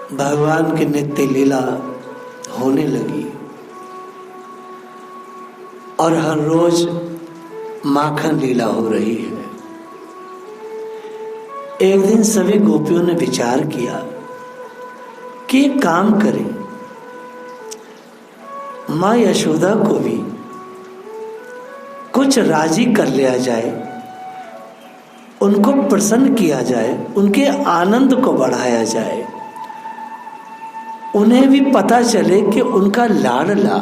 भगवान की नित्य लीला होने लगी और हर रोज माखन लीला हो रही है। एक दिन सभी गोपियों ने विचार किया कि एक काम करें, माँ यशोदा को भी कुछ राजी कर लिया जाए, उनको प्रसन्न किया जाए, उनके आनंद को बढ़ाया जाए, उन्हें भी पता चले कि उनका लाडला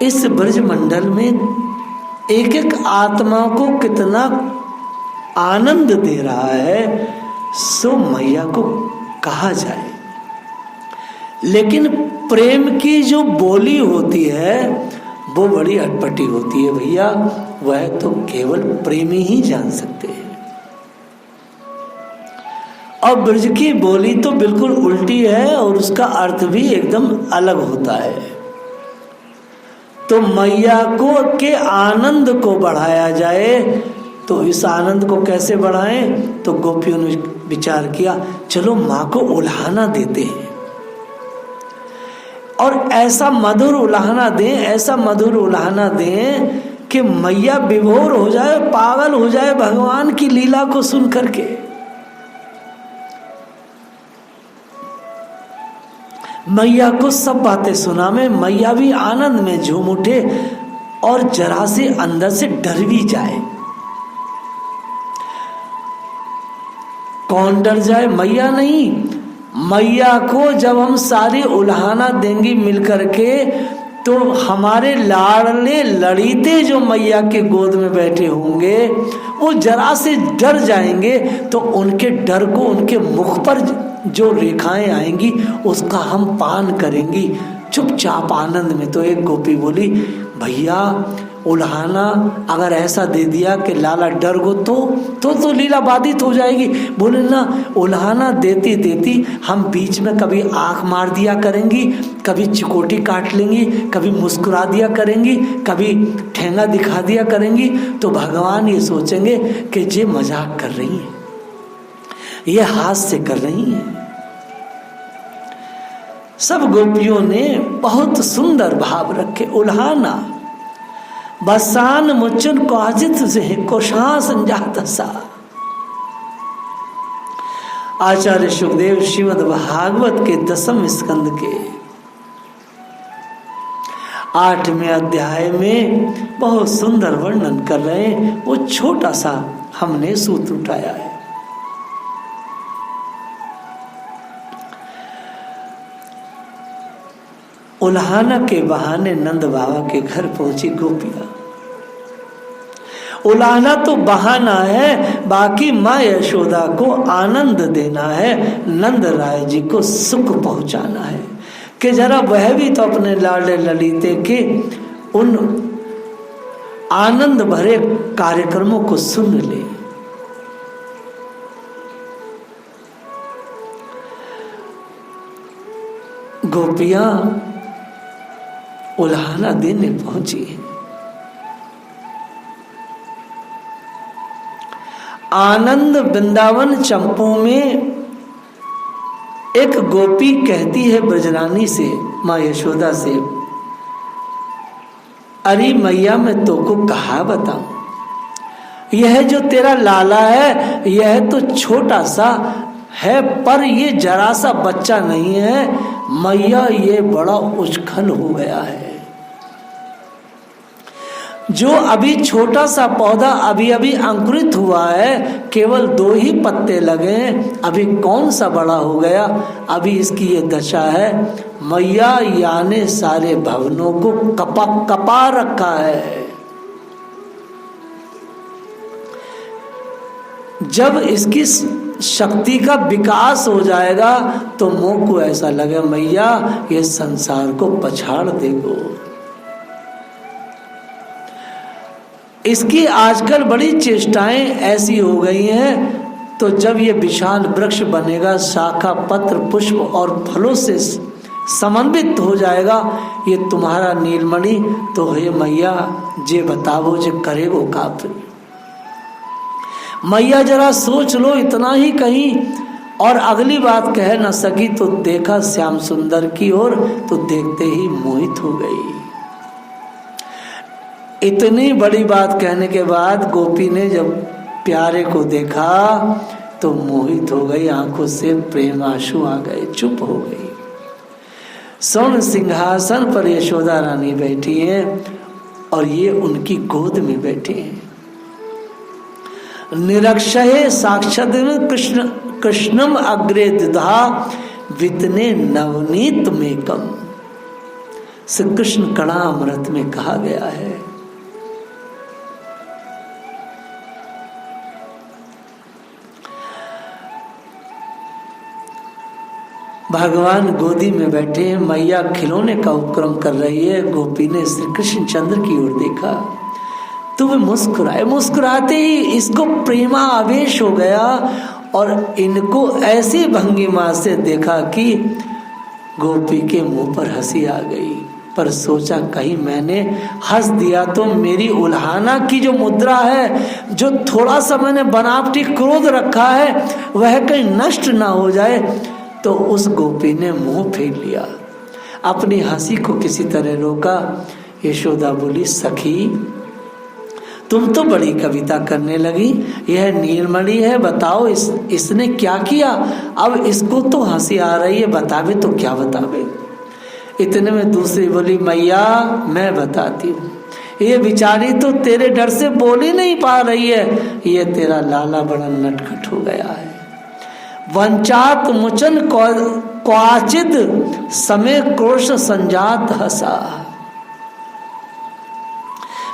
इस ब्रजमंडल में एक एक आत्मा को कितना आनंद दे रहा है, सो मैया को कहा जाए। लेकिन प्रेम की जो बोली होती है वो बड़ी अटपटी होती है भैया, वह तो केवल प्रेमी ही जान सकते हैं। और ब्रज की बोली तो बिल्कुल उल्टी है और उसका अर्थ भी एकदम अलग होता है। तो मैया को के आनंद को बढ़ाया जाए, तो इस आनंद को कैसे बढ़ाएं? तो गोपियों ने विचार किया, चलो माँ को उल्हाना देते हैं और ऐसा मधुर उल्हाना दें, ऐसा मधुर उल्हाना दें कि मैया विभोर हो जाए, पागल हो जाए भगवान की लीला को सुन करके। मैया को सब बातें सुना में मैया भी आनंद में झूम उठे और जरा से अंदर से डर भी जाए। कौन डर जाए? मैया नहीं। मैया को जब हम सारी उल्हाना देंगी मिलकर के, तो हमारे लाडले लड़ीते जो मैया के गोद में बैठे होंगे वो जरा से डर जाएंगे, तो उनके डर को, उनके मुख पर जो रेखाएं आएंगी उसका हम पान करेंगी चुपचाप आनंद में। तो एक गोपी बोली, भैया उल्हाना अगर ऐसा दे दिया कि लाला डर गो तो लीला बाधित हो जाएगी। बोले ना, उल्हाना देती देती हम बीच में कभी आंख मार दिया करेंगी, कभी चिकोटी काट लेंगी, कभी मुस्कुरा दिया करेंगी, कभी ठेंगा दिखा दिया करेंगी, तो भगवान ये सोचेंगे कि ये मजाक कर रही है, ये हास्य कर रही है। सब गोपियों ने बहुत सुंदर भाव रखे। उल्हाना बसान मुचुन क्वाजित से कोशां संजात सा। आचार्य सुखदेव श्रीमद् भागवत के 10वें स्कंद के 8वें अध्याय में बहुत सुंदर वर्णन कर रहे हैं। वो छोटा सा हमने सूत्र उठाया है। उल्हाना के बहाने नंद बाबा के घर पहुंची गोपियां। उल्हाना तो बहाना है, बाकी माँ यशोदा को आनंद देना है, नंद राय जी को सुख पहुंचाना है कि जरा वह भी तो अपने लाडले ललिते के उन आनंद भरे कार्यक्रमों को सुन ले। गोपियां उल्हाना देने पहुंची। आनंद वृंदावन चंपू में एक गोपी कहती है ब्रजरानी से, माँ यशोदा से, अरे मैया मैं तो को कहा बताऊं, यह जो तेरा लाला है यह तो छोटा सा है, पर ये जरा सा बच्चा नहीं है मैया, ये बड़ा उछल हो गया है। जो अभी छोटा सा पौधा अभी अभी अंकुरित हुआ है, केवल 2 ही पत्ते लगे, अभी कौन सा बड़ा हो गया, अभी इसकी ये दशा है। मैया याने सारे भवनों को कपा रखा है। जब इसकी शक्ति का विकास हो जाएगा तो मोह को ऐसा लगे मैया ये संसार को पछाड़ देगो। इसकी आजकल बड़ी चेष्टाएं ऐसी हो गई हैं, तो जब ये विशाल वृक्ष बनेगा, शाखा पत्र पुष्प और फलों से समन्वित हो जाएगा ये तुम्हारा नीलमणि, तो हे मैया जे बताओ जे करेगो काफी। मैया जरा सोच लो, इतना ही कहीं और अगली बात कह न सकी तो देखा श्याम सुंदर की ओर, तो देखते ही मोहित हो गई। इतनी बड़ी बात कहने के बाद गोपी ने जब प्यारे को देखा तो मोहित हो गई, आंखों से प्रेम आंसू आ गए, चुप हो गई। स्वर्ण सिंहासन पर यशोदा रानी बैठी है और ये उनकी गोद में बैठे हैं। निरक्षय साक्षात कृष्ण कृष्णम अग्रे दुधा वितने नवनीत मेकम, श्री कृष्ण कणा अमृत में कहा गया है। भगवान गोदी में बैठे हैं, मैया खिलौने का उपक्रम कर रही है। गोपी ने श्री कृष्ण चंद्र की ओर देखा तो वे मुस्कुराए। मुस्कुराते ही इसको प्रेमा आवेश हो गया और इनको ऐसी भंगिमा से देखा कि गोपी के मुंह पर हंसी आ गई। पर सोचा कहीं मैंने हंस दिया तो मेरी उल्हाना की जो मुद्रा है, जो थोड़ा सा मैंने बनावटी क्रोध रखा है, वह कहीं नष्ट ना हो जाए। तो उस गोपी ने मुंह फेर लिया, अपनी हंसी को किसी तरह रोका। यशोदा बोली, सखी तुम तो बड़ी कविता करने लगी, यह नीलमणि है, बताओ इसने क्या किया। अब इसको तो हंसी आ रही है, बतावे तो क्या बतावे। इतने में दूसरी बोली, मैया मैं बताती हूँ, ये बेचारी तो तेरे डर से बोल ही नहीं पा रही है, ये तेरा लाला बड़ा नटखट हो गया है। वंचात मुचन क्वाचिद समय क्रोश संजात हसा।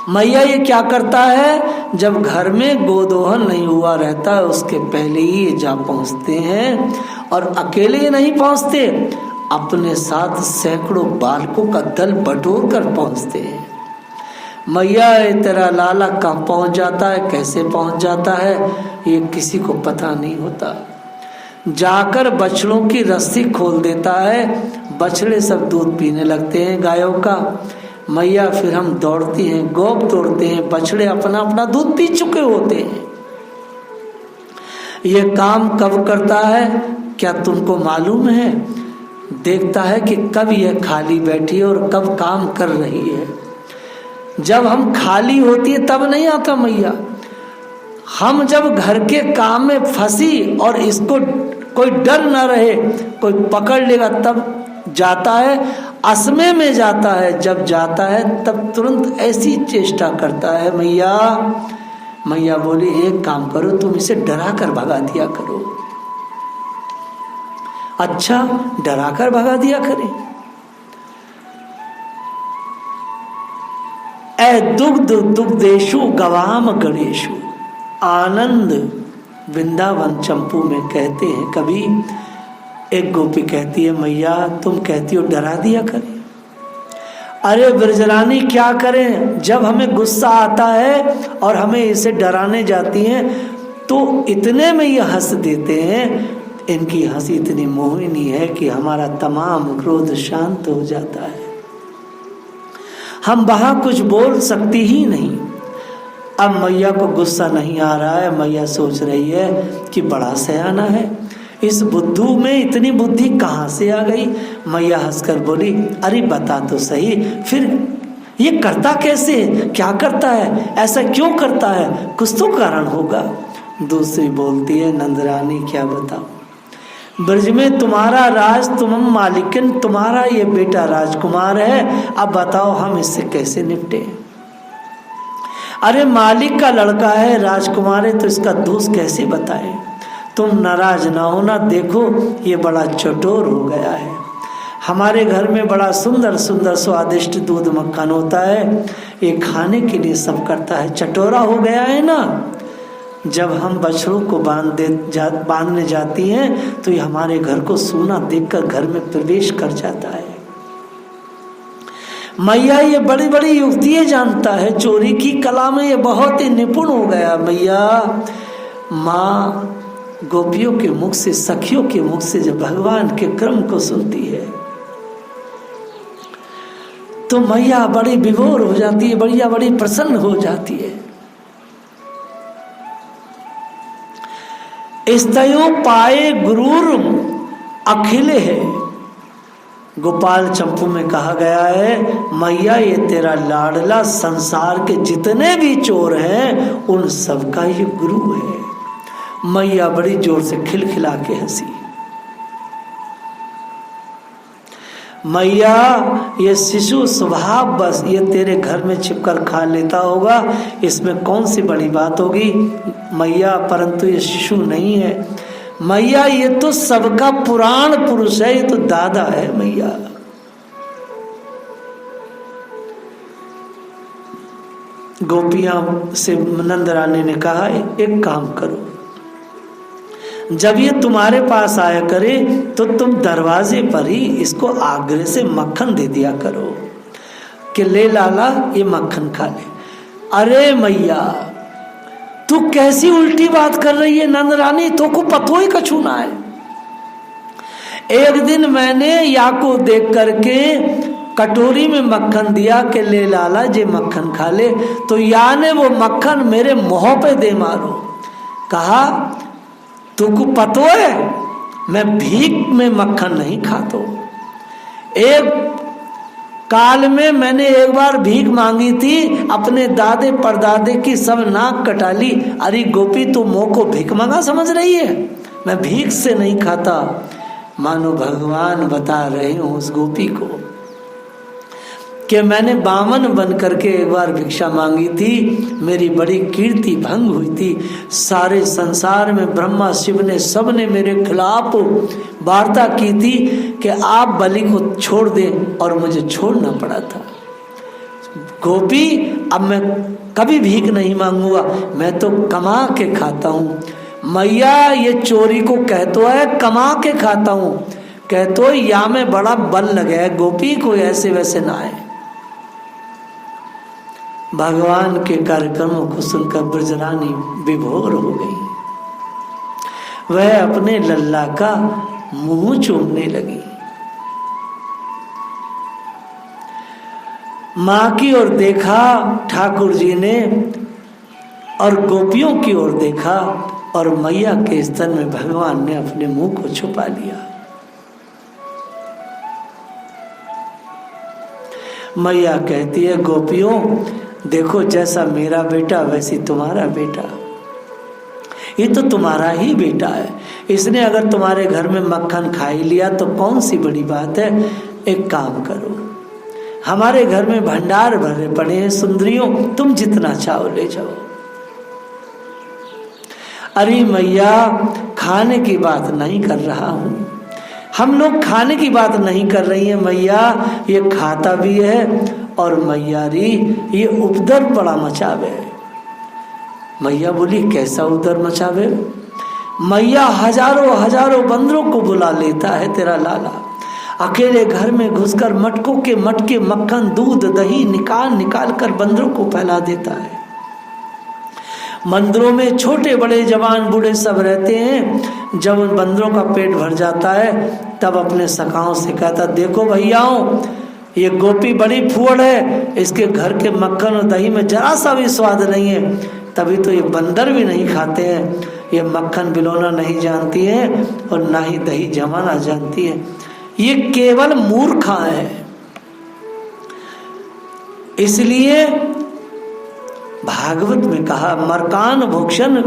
मैया ये क्या करता है, जब घर में गोदोहन नहीं हुआ रहता है उसके पहले ही जा पहुंचते हैं, और अकेले नहीं पहुंचते, अपने साथ सैकड़ों बालकों का दल बटोर कर पहुंचते हैं। मैया तेरा लाला कहाँ पहुंच जाता है, कैसे पहुंच जाता है, ये किसी को पता नहीं होता। जाकर बछड़ों की रस्सी खोल देता है, बछड़े सब दूध पीने लगते हैं गायों का। मैया फिर हम दौड़ती हैं, गोप तोड़ते हैं, बछड़े अपना अपना दूध पी चुके होते हैं। ये काम कब करता है क्या तुमको मालूम है? देखता है कि कब यह खाली बैठी है और कब काम कर रही है। जब हम खाली होती है तब नहीं आता मैया, हम जब घर के काम में फंसी और इसको कोई डर न रहे, कोई पकड़ लेगा तब जाता है, असमय में जाता है। जब जाता है तब तुरंत ऐसी चेष्टा करता है। मैया बोली, एक काम करो, तुम इसे डरा कर भगा दिया करो। अच्छा, डरा कर भगा दिया करें। ए दुग्ध दुग्धेशु गवाम गणेशु, आनंद वृंदावन चंपू में कहते हैं कभी। एक गोपी कहती है, मैया तुम कहती हो डरा दिया करें। अरे ब्रजरानी क्या करें, जब हमें गुस्सा आता है और हमें इसे डराने जाती हैं तो इतने में ये हंस देते हैं। इनकी हंसी इतनी मोहिनी है कि हमारा तमाम क्रोध शांत हो जाता है, हम वहां कुछ बोल सकती ही नहीं। अब मैया को गुस्सा नहीं आ रहा है, मैया सोच रही है कि बड़ा सयाना है, इस बुद्धू में इतनी बुद्धि कहाँ से आ गई। मैया हंसकर बोली, अरे बता तो सही, फिर ये करता कैसे, क्या करता है, ऐसा क्यों करता है, कुछ तो कारण होगा। दूसरी बोलती है, नंदरानी क्या बताओ, ब्रज में तुम्हारा राज, तुम मालिकन, तुम्हारा ये बेटा राजकुमार है, अब बताओ हम इससे कैसे निपटे। अरे मालिक का लड़का है, राजकुमार है, तो इसका दोष कैसे बताए। तुम नाराज ना होना, देखो ये बड़ा चटोर हो गया है। हमारे घर में बड़ा सुंदर सुंदर स्वादिष्ट दूध मक्खन होता है, ये खाने के लिए सब करता है, चटोरा हो गया है ना। जब हम बछड़ों को बांधने जाती हैं तो ये हमारे घर को सूना देखकर घर में प्रवेश कर जाता है। मैया ये बड़ी बड़ी युक्तियां जानता है, चोरी की कला में ये बहुत ही निपुण हो गया। मैया माँ गोपियों के मुख से, सखियों के मुख से जब भगवान के क्रम को सुनती है तो मैया बड़ी विभोर हो जाती है, मैया बड़ी प्रसन्न हो जाती है। स्तयो पाए गुरूर अखिले है। गोपाल चंपू में कहा गया है, मैया ये तेरा लाडला संसार के जितने भी चोर हैं उन सबका ये गुरु है। मैया बड़ी जोर से खिलखिला के हंसी। मैया ये शिशु स्वभाव बस ये तेरे घर में छिपकर खा लेता होगा, इसमें कौन सी बड़ी बात होगी मैया, परंतु ये शिशु नहीं है मैया, ये तो सबका पुराण पुरुष है, ये तो दादा है मैया। गोपियां से नंद रानी ने कहा, एक काम करो, जब ये तुम्हारे पास आया करे तो तुम दरवाजे पर ही इसको आग्रह से मक्खन दे दिया करो कि ले लाला ये मक्खन खा ले। अरे मैया तू कैसी उल्टी बात कर रही है नंद रानी, तो को पतो ही कछु ना है। एक दिन मैंने या को देख करके कटोरी में मक्खन दिया कि ले लाला ये मक्खन खा ले, तो या ने वो मक्खन मेरे मुंह पे दे मारो। कहा तुमको पतो है मैं भीख में मक्खन नहीं खाता। एक काल में मैंने एक बार भीख मांगी थी, अपने दादे परदादे की सब नाक कटा ली। अरे गोपी तू मुंह को भीख मांगा समझ रही है, मैं भीख से नहीं खाता। मानो भगवान बता रहे हूं उस गोपी को कि मैंने बामन बन करके एक बार भिक्षा मांगी थी, मेरी बड़ी कीर्ति भंग हुई थी। सारे संसार में ब्रह्मा शिव ने सब ने मेरे खिलाफ वार्ता की थी कि आप बलि को छोड़ दें, और मुझे छोड़ना पड़ा था। गोपी अब मैं कभी भीख नहीं मांगूंगा, मैं तो कमा के खाता हूँ। मैया ये चोरी को कहतो है कमा के खाता हूँ, कहतो या में बड़ा बल लगे है। गोपी को ऐसे वैसे ना है। भगवान के कार्यक्रमों को सुनकर ब्रजरानी विभोर हो गई। वह अपने लल्ला का मुंह चूमने लगी। मां की ओर देखा ठाकुर जी ने और गोपियों की ओर देखा, और मैया के स्तन में भगवान ने अपने मुंह को छुपा लिया। मैया कहती है, गोपियों देखो जैसा मेरा बेटा वैसी तुम्हारा बेटा, ये तो तुम्हारा ही बेटा है। इसने अगर तुम्हारे घर में मक्खन खा ही लिया तो कौन सी बड़ी बात है। एक काम करो, हमारे घर में भंडार भरे पड़े हैं, सुंदरियों तुम जितना चाहो ले जाओ। अरे मैया खाने की बात नहीं कर रहा हूं, हम लोग खाने की बात नहीं कर रही है मैया, ये खाता भी है और मैयारी ये उपद्रव बड़ा मचावे। मैया बोली कैसा उपद्रव मचावे। मैया हजारों हजारों बंदरों को बुला लेता है तेरा लाला, अकेले घर में घुसकर मटकों के मटके मक्खन दूध दही निकाल निकाल कर बंदरों को फैला देता है। मंदिरों में छोटे बड़े जवान बूढ़े सब रहते हैं। जब उन बंदरों का पेट भर जाता है तब अपने सखाओं से कहता, देखो भैयाओं ये गोपी बड़ी फूड़ है, इसके घर के मक्खन और दही में जरा सा भी स्वाद नहीं है, तभी तो ये बंदर भी नहीं खाते हैं। ये मक्खन बिलोना नहीं जानती है और ना ही दही जमाना जानती है, ये केवल मूर्खा है। इसलिए भागवत में कहा, मरकान भोक्षण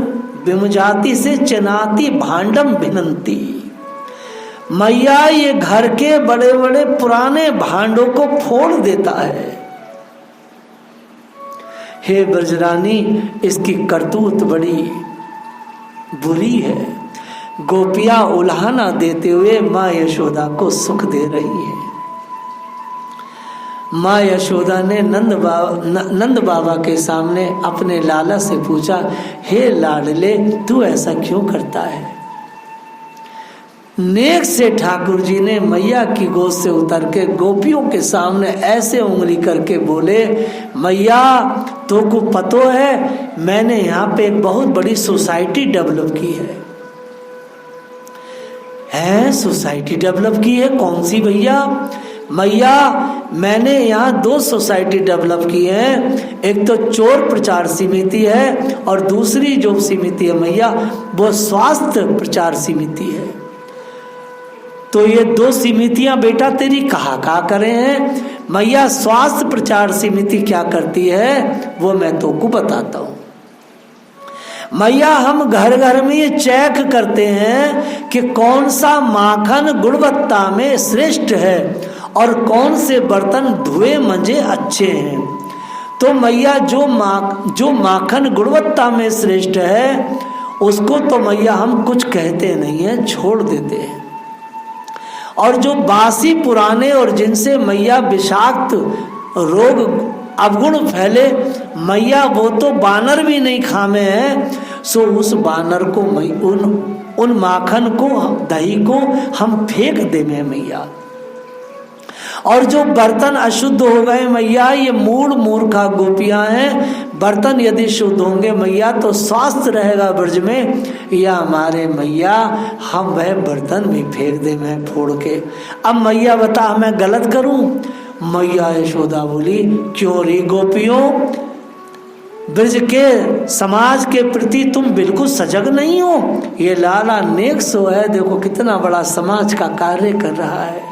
विमुजाति से चनाती भांडम भिनंती। मैया ये घर के बड़े बड़े पुराने भांडों को फोड़ देता है। हे ब्रजरानी इसकी करतूत बड़ी बुरी है। गोपियां उल्हाना देते हुए माँ यशोदा को सुख दे रही है। माँ यशोदा ने नंद बाबा के सामने अपने लाला से पूछा, हे लाडले तू ऐसा क्यों करता है। नेक से ठाकुर जी ने मैया की गोद से उतर के गोपियों के सामने ऐसे उंगली करके बोले, मैया तो को पतो है मैंने यहाँ पे एक बहुत बड़ी सोसाइटी डेवलप की है। सोसाइटी डेवलप की है, कौन सी भैया। मैया मैंने यहाँ 2 सोसाइटी डेवलप की है, एक तो चोर प्रचार समिति है और दूसरी जो समिति है मैया वो स्वास्थ्य प्रचार समिति है। तो ये 2 समितियां बेटा तेरी कहा करे हैं। मैया स्वास्थ्य प्रचार समिति क्या करती है वो मैं तो को बताता हूँ। मैया हम घर घर में ये चेक करते हैं कि कौन सा माखन गुणवत्ता में श्रेष्ठ है और कौन से बर्तन धुए मंजे अच्छे हैं। तो मैया जो माखन गुणवत्ता में श्रेष्ठ है उसको तो मैया हम कुछ कहते नहीं है, छोड़ देते हैं। और जो बासी पुराने और जिनसे मैया विषाक्त रोग अवगुण फैले मैया वो तो बानर भी नहीं खामे हैं। सो उस बानर को उन माखन को दही को हम फेंक दे में मैया। और जो बर्तन अशुद्ध हो गए मैया ये मूढ़ मूर्खा गोपियां हैं। बर्तन यदि शुद्ध होंगे मैया तो स्वास्थ्य रहेगा ब्रज में, या हमारे मैया हम वह बर्तन भी फेंक दे मैं फोड़ के। अब मैया बता मैं गलत करूं? मैया यशोदा बोली क्यों रे गोपियों, ब्रज के समाज के प्रति तुम बिल्कुल सजग नहीं हो। ये लाला नेक सो है, देखो कितना बड़ा समाज का कार्य कर रहा है।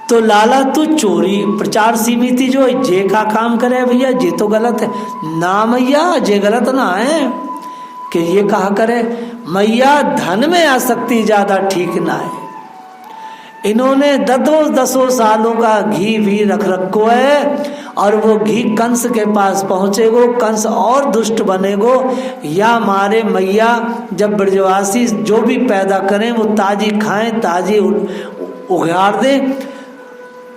तो लाला तू चोरी प्रचार समिति जो जे का काम करे भैया जे तो गलत है ना मैया, जे गलत ना है कि ये कहा करे। मैया धन में आसक्ति ज्यादा ठीक ना है। इन्होंने 10 सालों का घी भी रख रखो है और वो घी कंस के पास पहुंचेगो, कंस और दुष्ट बनेगो। या मारे मैया जब ब्रजवासी जो भी पैदा करें वो ताजी खाएं, ताजी उगाड़ दें,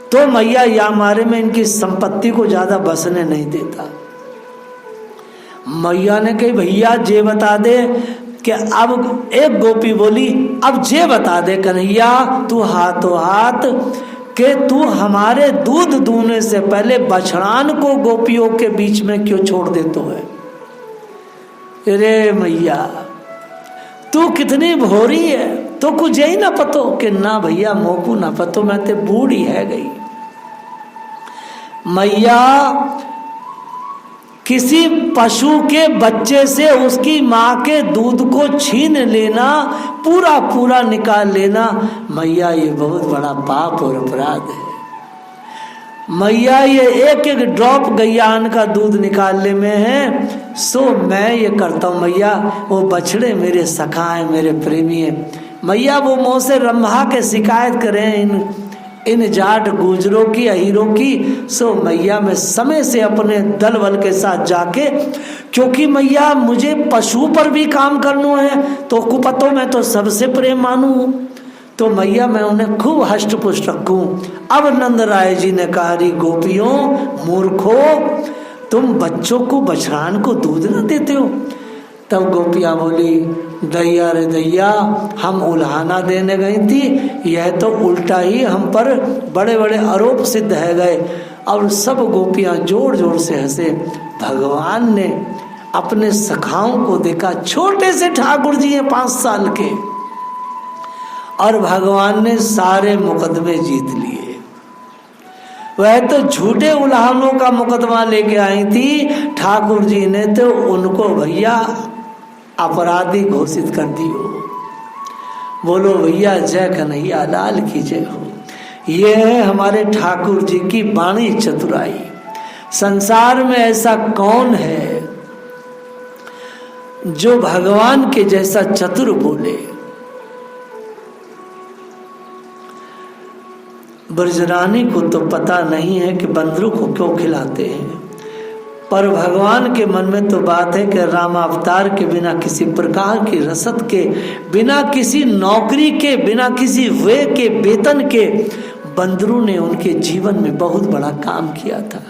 तो मैया या मारे में इनकी संपत्ति को ज्यादा बसने नहीं देता। मैया ने कही भैया जे बता दे कि अब एक गोपी बोली अब जे बता दे कन्हैया तू हाथों हाथ कि तू हमारे दूध दूहने से पहले बछड़ान को गोपियों के बीच में क्यों छोड़ देते है। अरे मैया तू कितनी भोरी है, तो कुछ यही ना पतो कि ना भैया मोकू ना पतो मैं ते बूढ़ी है गई। मैया किसी पशु के बच्चे से उसकी माँ के दूध को छीन लेना, पूरा पूरा निकाल लेना मैया ये बहुत बड़ा पाप और अपराध है। मैया ये एक एक ड्रॉप गैयान का दूध निकालने में है। सो मैं ये करता हूँ मैया, वो बछड़े मेरे सखा है, मेरे प्रेमी है। मैया वो मुँह से रम्हा के शिकायत करें इन जाट गुजरों की अहीरों की। सो मैया मैं समय से अपने दल बल के साथ जाके, क्योंकि मैया मुझे पशु पर भी काम करना है तो कुपतों में तो सबसे प्रेम मानू, तो मैया मैं उन्हें खूब हष्ट पुष्ट रखूं। अब नंद राय जी ने कहा री गोपियों मूर्खो तुम बच्चों को बछड़ान को दूध न देते हो। तब गोपियां बोली दैया रे दैया हम उल्हाना देने गई थी, यह तो उल्टा ही हम पर बड़े बड़े आरोप सिद्ध है गए। और सब गोपियां जोर जोर से हंसे। भगवान ने अपने सखाओं को देखा, छोटे से ठाकुर जी हैं 5 साल के, और भगवान ने सारे मुकदमे जीत लिए। वह तो झूठे उल्हानों का मुकदमा लेके आई थी, ठाकुर जी ने तो उनको भैया अपराधी घोषित कर दियो। बोलो भैया जय कन्हैया लाल की जय हो। ये है हमारे ठाकुर जी की वाणी चतुराई। संसार में ऐसा कौन है जो भगवान के जैसा चतुर बोले। ब्रजरानी को तो पता नहीं है कि बंदरों को क्यों खिलाते हैं, पर भगवान के मन में तो बात है कि राम अवतार के बिना किसी प्रकार की रसद के, बिना किसी नौकरी के, बिना किसी वे के वेतन के बंदरों ने उनके जीवन में बहुत बड़ा काम किया था।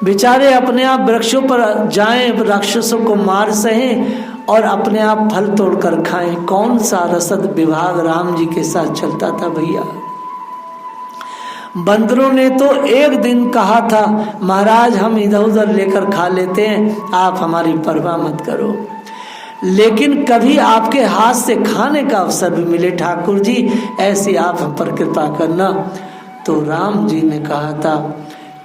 बेचारे अपने आप वृक्षों पर जाएं, राक्षसों को मार सहें और अपने आप फल तोड़कर खाएं। कौन सा रसद विभाग राम जी के साथ चलता था भैया। बंदरों ने तो एक दिन कहा था महाराज हम इधर उधर लेकर खा लेते हैं, आप हमारी परवाह मत करो। लेकिन कभी आपके हाथ से खाने का अवसर भी मिले ठाकुर जी, ऐसी आप हम पर कृपा करना। तो राम जी ने कहा था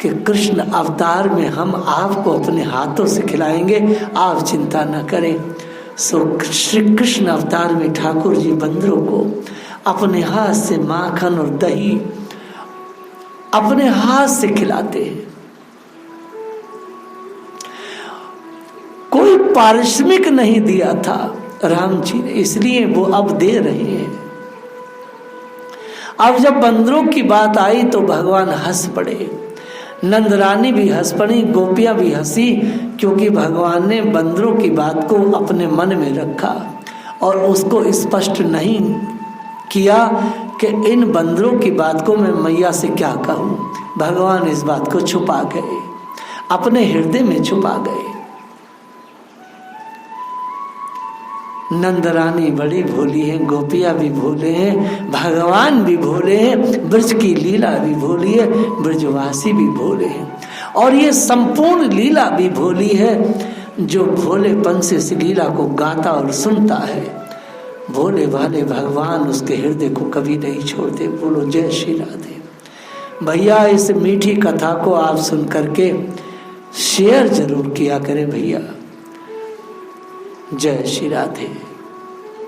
कि कृष्ण अवतार में हम आपको अपने हाथों से खिलाएंगे, आप चिंता न करें। सो श्री कृष्ण अवतार में ठाकुर जी बंदरों को अपने हाथ से माखन और दही अपने हाथ से खिलाते हैं। कोई पारिश्रमिक नहीं दिया था राम जी ने, इसलिए वो अब दे रहे हैं। अब जब बंदरों की बात आई तो भगवान हंस पड़े, नंदरानी भी हंस पड़ी, गोपियां भी हंसी, क्योंकि भगवान ने बंदरों की बात को अपने मन में रखा और उसको स्पष्ट नहीं किया कि इन बंदरों की बात को मैं मैया से क्या कहूँ। भगवान इस बात को छुपा गए, अपने हृदय में छुपा गए। नंदरानी बड़ी भोली है, गोपियां भी भोले हैं, भगवान भी भोले हैं, ब्रज की लीला भी भोली है, ब्रजवासी भी भोले हैं, और ये संपूर्ण लीला भी भोली है। जो भोलेपन से इस लीला को गाता और सुनता है, भोले भाले भगवान उसके हृदय को कभी नहीं छोड़ते। बोलो जय श्री राधे। भैया इस मीठी कथा को आप सुन करके शेयर जरूर किया करें भैया। जय श्री राधे।